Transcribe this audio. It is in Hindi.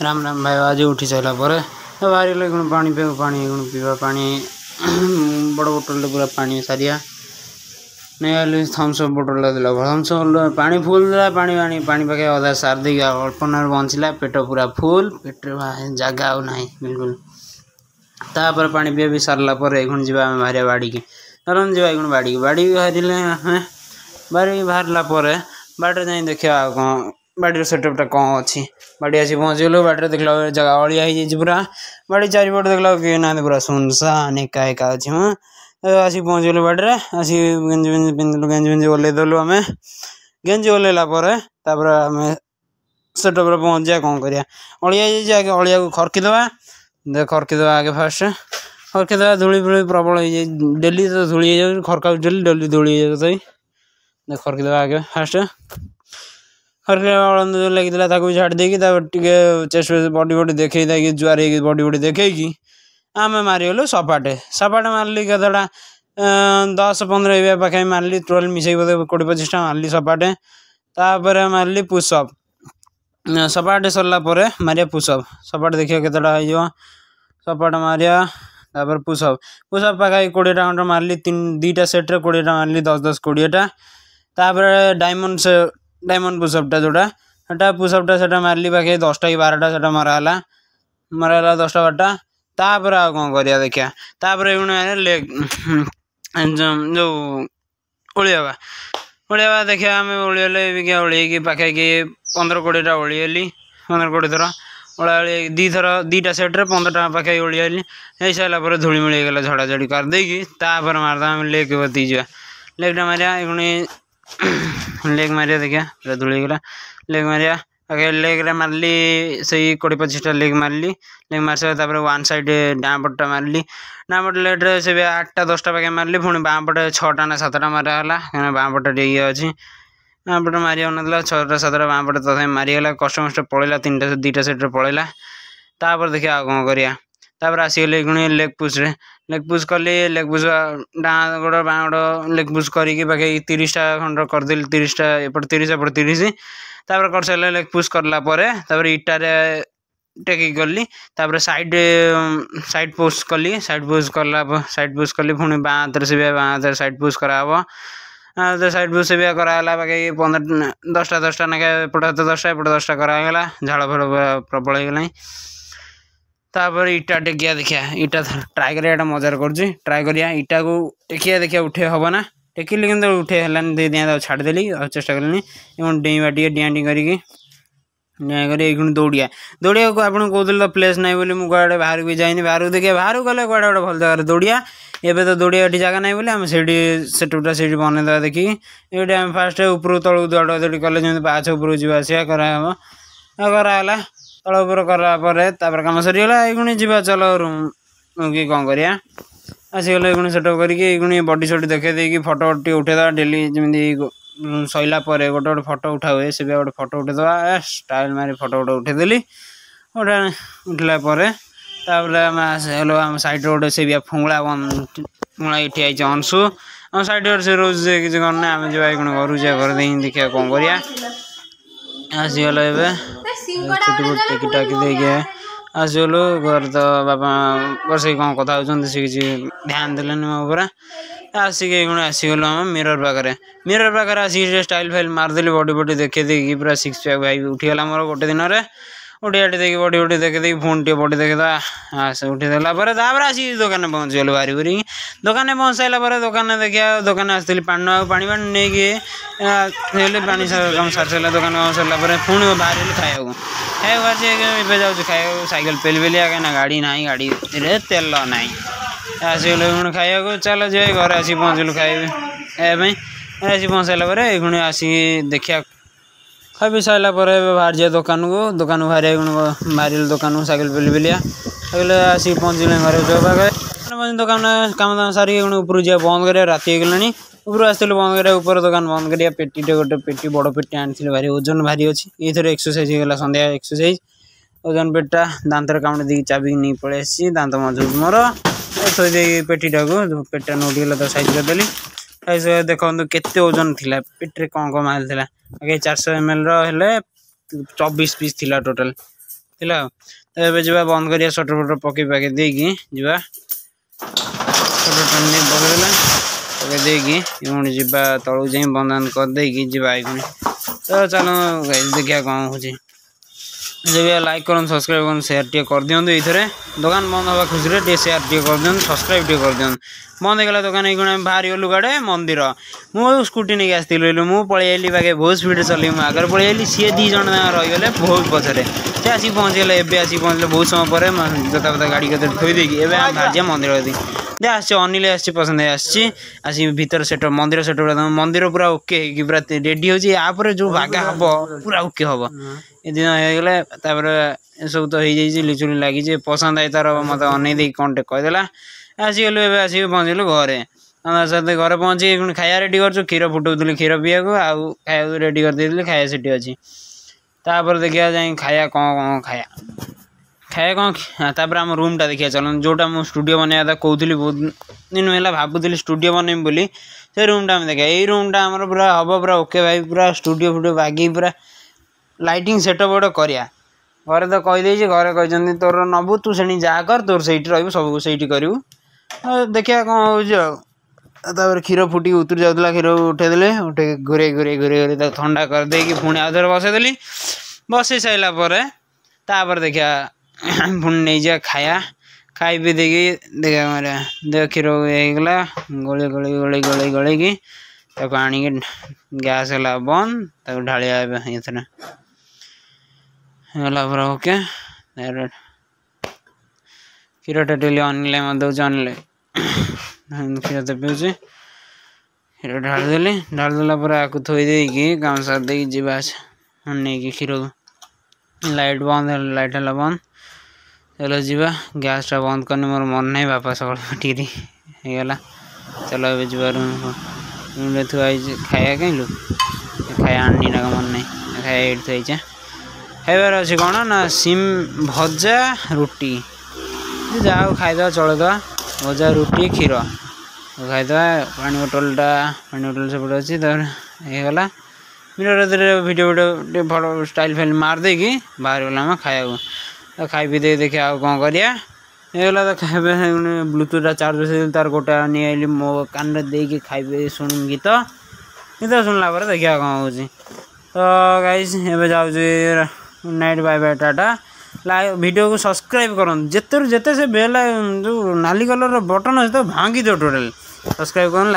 राम राम भाई आज उठी सारा पर बाहर पानी पे पानी पीवा पानी बड़ बोतल पूरा पानी सारिया नहीं थम्सअप बोतल दिला थम्सअप पानी फुल देला पानी पानी पानी पाके अधा सार दे अल्पना बंचला पेट पूरा फुल पेट जगह आउ ना बिल्कुल तापर पानी पी भी सारा पर जा बाहर बाड़ी की चलन जा बाड़ी की बाड़ी बाहर बाड़ी बाहर बाटे जाए देखा कौन बाड़ी सेटअपटा कौन अच्छी बाड़ी आसी पहुँचलु बाटे देखला जगह अलिया पूरा बाड़ी चारिपट देखला कि ना पूरा सुनसान एका एका अच्छी आसी पहुँचलु बाटे आसी गेंजी बेंजी पिंधलु गेंजी बेंजी ओल्लैदेलु आम गेंजी ओल्लैला आम सेटअप पहुँच जा कौन करिया अलिया आगे अलिया को खरकीदे खरकीदे आगे फास्ट खरकीदे धूली फूली प्रबल हो डेली तो धूली खरका डेली डेली धूली खरकीदे आगे फास्ट खरके लगी भी झाड़ देकी चेस्ट बॉडी बॉडी देखे जुआर बॉडी बॉडी देखे आम मारिगलु सपाटे सपाटे मारली कतटा 10-15 पाखे मारली 12 मिसई बोधे 20-25 मारली सपाटे तापर मारली पुशअप सपाटे सरला मारिया पुशअप सपाटे देखिए केतटा हो सपाटे मारिया तापर पुशअप पुशअप पाखा 20 खंड मारली 2टा सेट्रे 20 मारली 10-10 20टा तापर डायमंड पुशअपटा जोटा पुशअपटा से मारली पाखे 10टा कि 12टा से मराला 10टा 12टा तापर आ कौन करिया देखिया तापर लेग जो ओलिया देखिया आम ओलिए ओलिए पाखे कि 15-20टा ओलियली 15-20 थर ओला 2टा सेट्रे 15टा पाखे ओलियली हो सारापर धूली मिली गला झड़ाझड़ी करदे तापर मारदा लेग बती जा लेगटा मारिया लेग मारिया देखिया पूरा धूली गला लेग मारिया आगे लेग रे मारली से 20-25टा लेग मारली लेग मार सारा वन साइड डाँ पटा मारली डाँ पट लेट से 8टा 10टा पाखे मारली पुणी बाँ पटे 6टा ना 7टा माराला कहीं बाँ पटे ये अच्छी बाँ पटे मारिया ना 6टा 7टा बाँ पटे तथा मारीगला कष्ट मस्ट पड़ेगा 2टा सेट्रे पड़ेगा तापर देखिए आ कौन करिया तापर आसीगले पुणी लेग पुश कली लेग पुश डाँ गोड़ बाँ गोड़ लेग पुश करके पाखे 30टा खंड करदेली 30टा एपट 30 एपट 30 तापर कर सारे लेग पुश करला इटारे टेक गली तापर साइड पुश कली साइड पुश कली पुणी बाँ हाथ से बाँ हाथ साइड पुश कराव साइड पुश भी कराला बाकी 10टा नाके एपट हाथ 10टा एपट 10टा करागला झाड़ फाड़ प्रबल होगला तापर इटा टेकिया देखिया इटा ट्राए करिया मजार कर ट्राए करिया इटा को टेकिया देखिया उठे हम ना टेकिली कि उठे है दिया छाड़देली चेष्टा कली डेइबा टे डिया डी करके दौड़िया दौड़िया को आपको कहते तो प्लेस ना बोली मुझे बाहर भी जाइनी बाहर देखिए बाहर गले कड़े गोटे भल जगह दौड़िया एवं तो दौड़िया ये जगह ना बोली आम से सेटअपटा से बनईदा देखिए ये आम फास्ट ऊपर तलू दौड़ा दौड़ी कले जमी पाँच ऊपर जावासिया कराला तल उपर करापर कम सरीगला ये जा चल रूम कि कौन करिया आसीगले ये सेटअप करके बडी सडी देखे देकी फोटो टे उठेदा डेली जमी सैला गोटे गोटे फोटो उठा हुए से गोटे फोटो उठेदा स्टाइल मारी फोटो गोटे उठेदेली उठला आम साइड रोड से फुंगला फुंगला ये आई अंशु आम साइड से रोज किसी करना आम जा घर जा घर देखिए कौन करिया आसीगल टेकी टाकी देखे आसीगलु घर तो बापा बस कौन कथा होती से किसी ध्यान देने मो आसिक आसीगलु आम मिरर पाखे आसिक स्टाइल फाइल मारदेली बडी बडी देखे देखी पूरा 6 पैक भाई उठीगला मोर गोटे दिन में उठियाटे देखिए बडी बडी देखे देखी फोन टे बडी देखेदा उठीदेला आसी दुकान पहुँचीगलु बाहरी बुरी दुकान पहुँच सारा दुकान देखिया दुकान आसती पानी पानी नहीं कि पानी कम सारी सारा दुकान कम सारा पुणी बाहर खाया खाया जाऊँ खाया सैकेल पेली पेली कहीं गाड़ी ना गाड़ी तेल ना आसीगले पुणी खाया चल जी घर आसी पहुँचलु खाई आसी पहुँच सारा ये आसी देखिया खा पी सारा बाहर जाए दुकान को बाहर बाहर दुकान को सैकेल पेली पेलिया आसी पहुँचल घर जो पाखे दुकान काम दाम सारी ऊपर जा बंद कर राति होगलानी ऊपर आसलु बंद कर ऊपर दुकान बंद कर पेटी गोटे पेटी बड़ पेटी आनी भारी ओजन भारी अच्छी ये एक्सरसाइज होगा संध्या एक्सरसाइज ओजन पेटा दांत कामुड़ दी चाबी नहीं पलि आसी दांत मजबूत मोर थोदे पेटीटा को पेटा नोटिगला तो साइज करदेली देखो केते ओजन थिला पेट्रे कौन कौन माल थिला आगे 400 ml रो हेले 24 पीस थिला टोटल थिला तो एबे जबा बंद करिया शटर फटर पके पाके देकी जबा शटर टन्नी पकेदेला पके देकी इउणी जबा तळु जाई बंद कर देकी जबा आइकुनी तो चलो गाइस देखिया कौन होची जब लाइक करन सब्सक्राइब करन शेयर टे कर दियंतु इथरे दुकान बंद हवा खुशी रे टे शेयर टे कर दियंतु सब्सक्राइब टे कर दियंतु बंद गला दुकान एगुण बाहरी गलु गाड़े मंदिर मु स्कूटी नहीं आसती मु पलि आइली बागे बहुत स्पीड चली मु आगे पलि आइली सी दी जन रही गले बहुत पछरे से आसी पहुँचले एवं आसी पहुँचले बहुत समय पर जता पता गाड़ी के थोई देकी एवं भाजिया मंदिर दी दे आस अनिल आसी पसंद आसी भीतर सेटअप मंदिर सेटअप मंदिर पूरा ओके पूरा रेडी हो यापर जो भागा हम पूरा ओके हम ए दिन होगले सब तो हो लिचुली लगी पसंद आई तार मत अन कौन कहीदेला आसीगलु ए आसिक पहुँचलु घरे साथ घरे पहुँची खाया रेडी कर क्षीर फुटाऊली क्षीर पीया आउ खाया रेडी कर खाया सीटी अच्छी तापर देखिया जाए खाया कौन खाया खाया कौन तापर आम रूम टा देखिया चल जोटा मु स्टूडियो बनवा कहूली बहुत दिन है भावुली स्टूडियो बनमी बोली से रूम टा देखा यही रूम टा आम पूरा हम पूरा ओके भाई पूरा स्टूडियो फुडियो बागी पूरा लाइटिंग सेटअप गोटे करिया घरे तो कहीदे घरे कहते तोर नबू तू से जा कर तोर से रही सब से करू देखिया कौन हो क्षीर फुटी उतरी जाऊला क्षीर उठेदे उठे घूरे घूरे घूरे घूरे ठंडा कर देकी पुणी आउ थे बसईदेली बसई सारापर देखिया पुणी नहीं जा खाया खाई पी देकी देखा मेरे देख क्षीर होगला गोली गोली गोली गोली गोली की आनी गैस है बंद ढालिया ये पूरा ओके क्षीर टा डेली अनिल दौर अनिल क्षीर तो पीछे क्षीर ढालीदेली ढालीदेला आपको थोई देकी काम सार दे जास नहीं क्षीर लाइट बंद लाइट है बंद चलो जीवा गैस टा बंद करने मोर मन नहीं बापा सब टिगला चलो ए जा रूम थुआई खाया कहीं खाया आनी ना मन नहीं खाया ये थुआईचे खाबार अच्छे कौन ना सिम भजा रुटी जाओ खाईदे चलदे भजा रुटी क्षीर खाईदे पानी बोतल सब अच्छी होगला वीडियो वीडियो फटो स्टाइल फाइल मार देकी बाहर गला खाया खाई पी दे देखिए आउ कौन करिया होगला तो खाइबे ब्लूटूथ चार्ज बसई तार गोटे नहीं आइली मो कान देकी खाइबे शुण गीत शुणला देखिया कौन हो तो गाइस एबे जाऊँ night bye bye tata video को सब्सक्राइब करन जेते से बेल जो नाली कलर बटन है तो भांगी दो टोटल सब्सक्राइब कर।